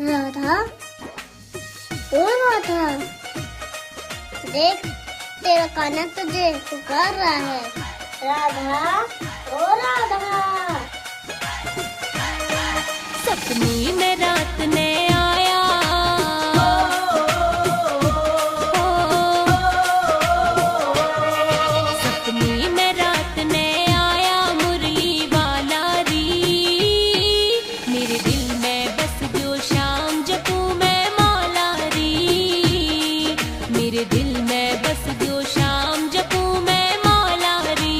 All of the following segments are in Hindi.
राधा, ओ राधा, देख तेरा कान्हा तुझे पुकार रहा है। राधा, ओ राधा। सपनी में रात ने आया, सपनी में रात ने आया मुरली वाला री। मेरे दिल में बस जो शाम जपू मैं मौला री। मेरे दिल में बस जो शाम जपू मैं मौला री।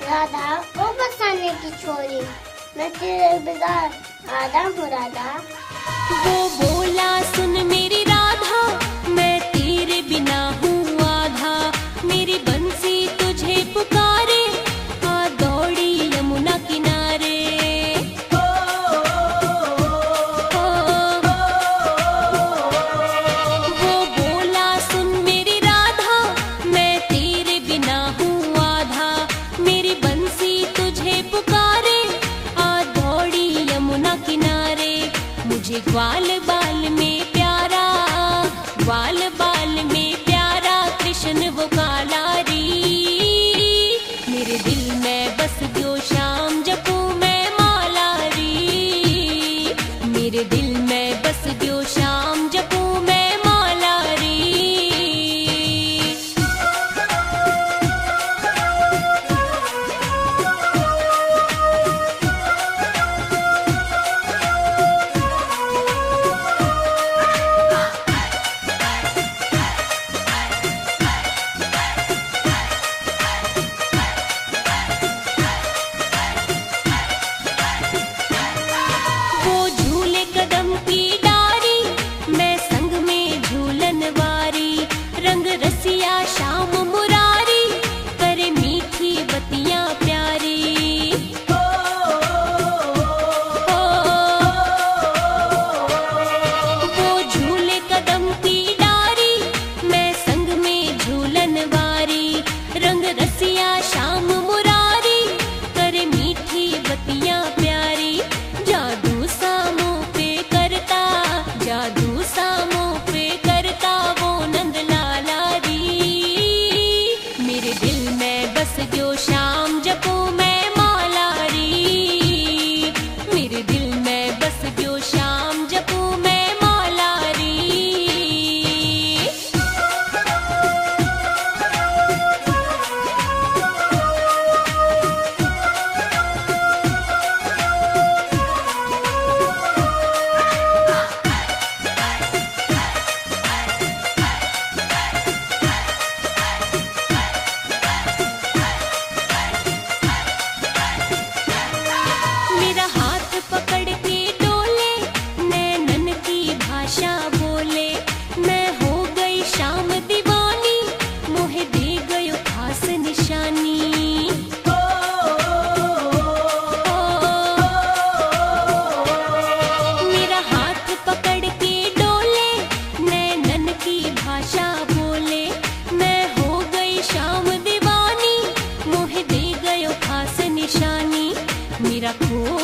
राधा को बसाने की छोरी, मैं तेरे बिगाड़ आधा हूँ राधा। वो बोला सुन मेरी राधा, मैं तेरे बिना हूँ आधा। मेरी बंसी तुझे पुकारे, आ दौड़ी यमुना किनारे। वो बोला सुन मेरी राधा, मैं तेरे बिना हूँ आधा। मेरी बंसी तुझे पुकारे, आ दौड़ी यमुना किनारे। मुझे ग्वाल बाल में प्यारा, ग्वाल बाल में प्यारा कृष्ण वो काला री। मेरे दिल में बस जो शाम जपू मैं मौला री। मेरे दिल में बस जो शाम जपू मैं मौला री। वो झूले कदम की डारी, मैं संग में झूलन वारी। रंग रसिया श्याम मुरारी, करे मीठी बतियां प्यारी। वो झूले कदम की डारी, मैं संग में झूलन वारी। रंग रसिया श्याम मुरारी, करे मीठी बतियां प्यारी। जादू सामों पे करता, जादू सामों पे करता वो नंद लाला री। मेरे दिल में बस जो शाम जपू मैं मौला री। मेरे दिल में बस जो शाम जपू मैं मौला री। मेरा हाथ पकड़ के डोले, नैनन की भाषा बोले। मैं हो गई शाम दीवानी, मोहे दे गयो खास निशानी। मेरा हाथ पकड़ के डोले, नैनन की भाषा बोले। मैं हो गई शाम दीवानी, मोहे दे गयो खास निशानी। मेरा खो